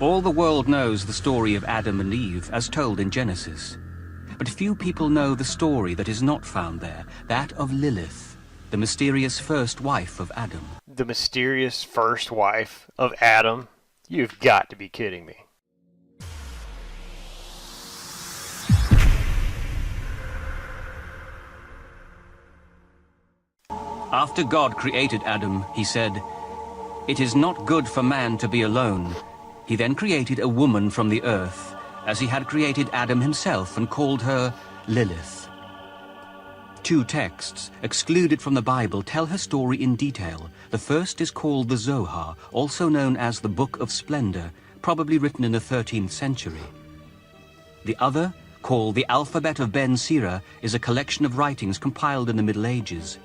All the world knows the story of Adam and Eve as told in Genesis. But few people know the story that is not found there, that of Lilith, the mysterious first wife of Adam. The mysterious first wife of Adam? You've got to be kidding me. After God created Adam, he said, "It is not good for man to be alone." He then created a woman from the earth, as he had created Adam himself, and called her Lilith. Two texts, excluded from the Bible, tell her story in detail. The first is called the Zohar, also known as the Book of Splendor, probably written in the 13th century. The other, called the Alphabet of Ben Sira, is a collection of writings compiled in the Middle Ages.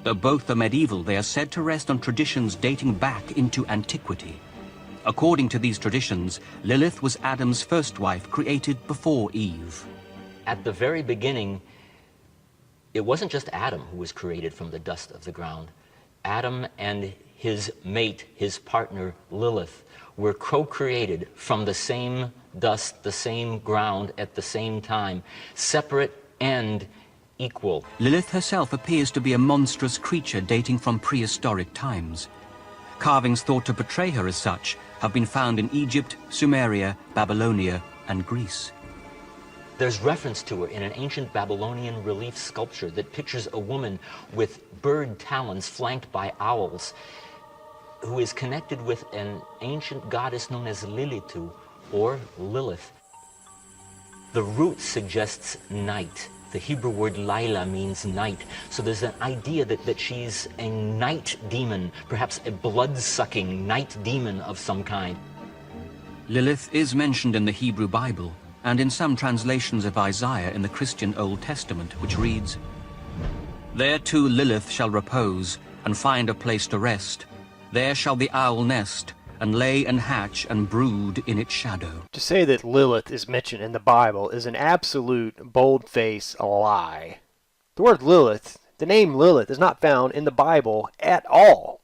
Though both are medieval, they are said to rest on traditions dating back into antiquity. According to these traditions, Lilith was Adam's first wife, created before Eve. At the very beginning, it wasn't just Adam who was created from the dust of the ground. Adam and his mate, his partner, Lilith, were co-created from the same dust, the same ground, at the same time, separate and equal. Lilith herself appears to be a monstrous creature dating from prehistoric times. Carvings thought to portray her as such have been found in Egypt, Sumeria, Babylonia, and Greece. There's reference to her in an ancient Babylonian relief sculpture that pictures a woman with bird talons flanked by owls, who is connected with an ancient goddess known as Lilith, or Lilith. The root suggests night. The Hebrew word Laila means night. So there's an idea that she's a night demon, perhaps a blood-sucking night demon of some kind. Lilith is mentioned in the Hebrew Bible, and in some translations of Isaiah in the Christian Old Testament, which reads, "There too Lilith shall repose, and find a place to rest. There shall the owl nest, and lay and hatch and brood in its shadow." To say that Lilith is mentioned in the Bible is an absolute bold-faced lie. The word Lilith, the name Lilith, is not found in the Bible at all.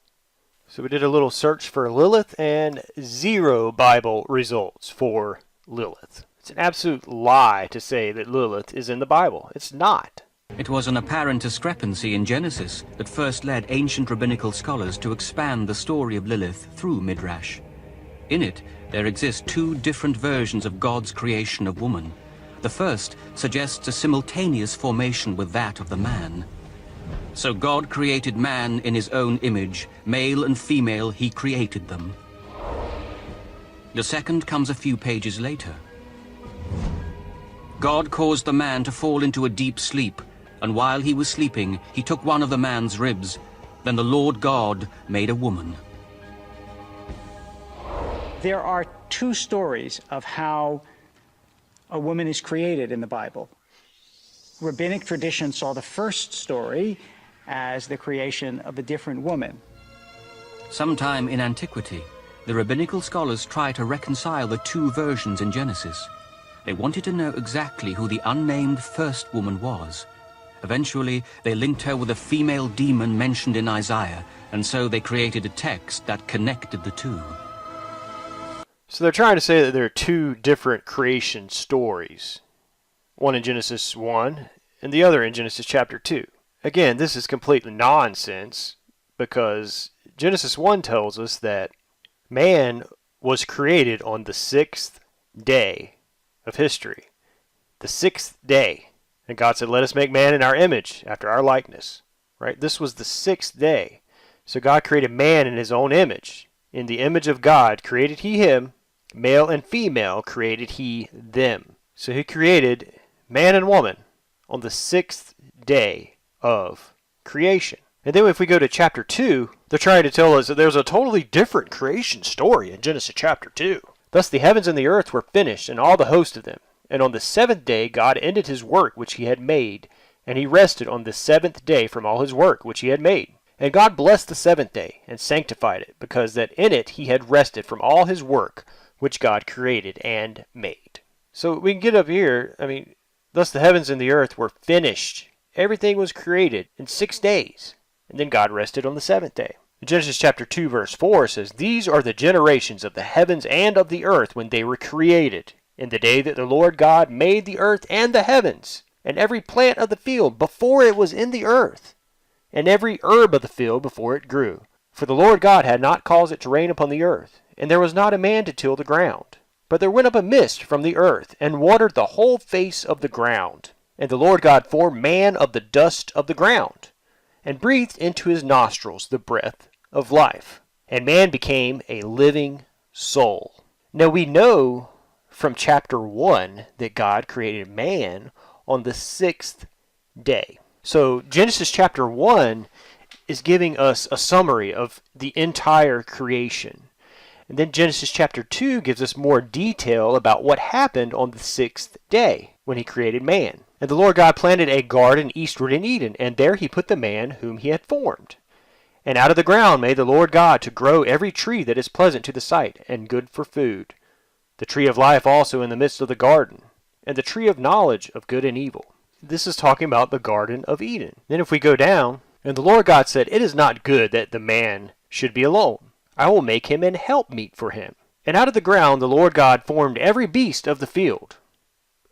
So we did a little search for Lilith, and 0 Bible results for Lilith. It's an absolute lie to say that Lilith is in the Bible. It's not. It was an apparent discrepancy in Genesis that first led ancient rabbinical scholars to expand the story of Lilith through Midrash. In it, there exist 2 different versions of God's creation of woman. The first suggests a simultaneous formation with that of the man. So God created man in his own image, male and female he created them. The second comes a few pages later. God caused the man to fall into a deep sleep, and while he was sleeping, he took one of the man's ribs. Then the Lord God made a woman. There are 2 stories of how a woman is created in the Bible. Rabbinic tradition saw the first story as the creation of a different woman. Sometime in antiquity, the rabbinical scholars try to reconcile the 2 versions in Genesis. They wanted to know exactly who the unnamed first woman was. Eventually, they linked her with a female demon mentioned in Isaiah, and so they created a text that connected the 2. So they're trying to say that there are 2 different creation stories. One in Genesis 1, and the other in Genesis chapter 2. Again, this is completely nonsense, because Genesis 1 tells us that man was created on the 6th day of history. The 6th day. And God said, "Let us make man in our image, after our likeness." Right? This was the 6th day. So God created man in his own image. In the image of God created he him, male and female created he them. So he created man and woman on the 6th day of creation. And then if we go to chapter 2, they're trying to tell us that there's a totally different creation story in Genesis chapter 2. "Thus the heavens and the earth were finished, and all the host of them. And on the 7th day God ended his work which he had made, and he rested on the 7th day from all his work which he had made. And God blessed the 7th day, and sanctified it, because that in it he had rested from all his work which God created and made." So we can get up here, thus the heavens and the earth were finished. Everything was created in 6 days, and then God rested on the 7th day. Genesis chapter 2 verse 4 says, "These are the generations of the heavens and of the earth when they were created, in the day that the Lord God made the earth and the heavens, and every plant of the field before it was in the earth, and every herb of the field before it grew. For the Lord God had not caused it to rain upon the earth, and there was not a man to till the ground. But there went up a mist from the earth, and watered the whole face of the ground. And the Lord God formed man of the dust of the ground, and breathed into his nostrils the breath of life. And man became a living soul." Now we know from chapter 1 that God created man on the 6th day. So Genesis chapter 1 is giving us a summary of the entire creation. And then Genesis chapter 2 gives us more detail about what happened on the 6th day when he created man. "And the Lord God planted a garden eastward in Eden, and there he put the man whom he had formed. And out of the ground made the Lord God to grow every tree that is pleasant to the sight, and good for food, the tree of life also in the midst of the garden, and the tree of knowledge of good and evil." This is talking about the Garden of Eden. Then if we go down, "And the Lord God said, It is not good that the man should be alone. I will make him an helpmeet for him. And out of the ground the Lord God formed every beast of the field,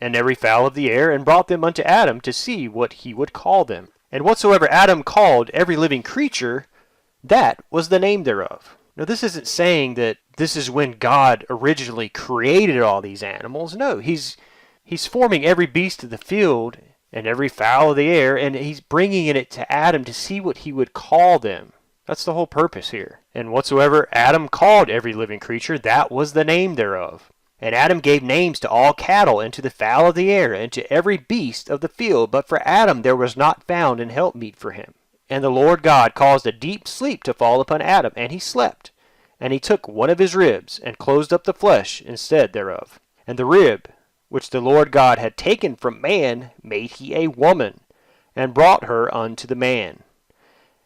and every fowl of the air, and brought them unto Adam to see what he would call them. And whatsoever Adam called every living creature, that was the name thereof." Now this isn't saying that this is when God originally created all these animals. No, he's forming every beast of the field and every fowl of the air, and he's bringing it to Adam to see what he would call them. That's the whole purpose here. "And whatsoever Adam called every living creature, that was the name thereof. And Adam gave names to all cattle, and to the fowl of the air, and to every beast of the field. But for Adam there was not found an helpmeet for him. And the Lord God caused a deep sleep to fall upon Adam, and he slept. And he took one of his ribs, and closed up the flesh instead thereof. And the rib which the Lord God had taken from man made he a woman, and brought her unto the man.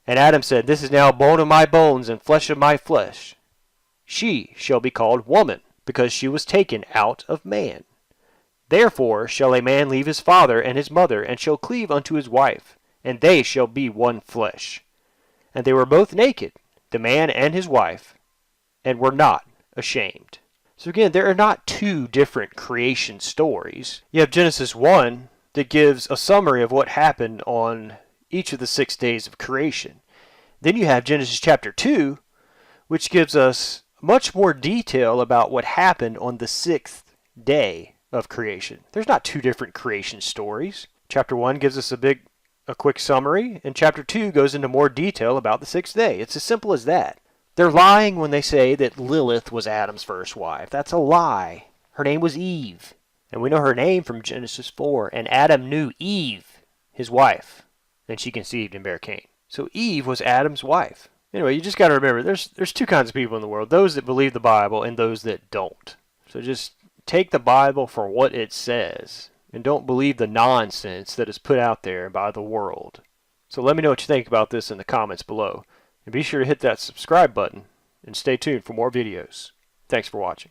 And Adam said, This is now bone of my bones, and flesh of my flesh. She shall be called woman, because she was taken out of man. Therefore shall a man leave his father and his mother, and shall cleave unto his wife, and they shall be one flesh. And they were both naked, the man and his wife, and were not ashamed." So again, there are not two different creation stories. You have Genesis 1 that gives a summary of what happened on each of the 6 days of creation. Then you have Genesis chapter 2, which gives us much more detail about what happened on the 6th day of creation. There's not two different creation stories. Chapter 1 gives us a quick summary, and chapter 2 goes into more detail about the 6th day. It's as simple as that. They're lying when they say that Lilith was Adam's first wife. That's a lie. Her name was Eve. And we know her name from Genesis 4. "And Adam knew Eve, his wife, and she conceived and bare Cain." So Eve was Adam's wife. Anyway, you just got to remember, there's two kinds of people in the world. Those that believe the Bible and those that don't. So just take the Bible for what it says, and don't believe the nonsense that is put out there by the world. So let me know what you think about this in the comments below. And be sure to hit that subscribe button and stay tuned for more videos. Thanks for watching.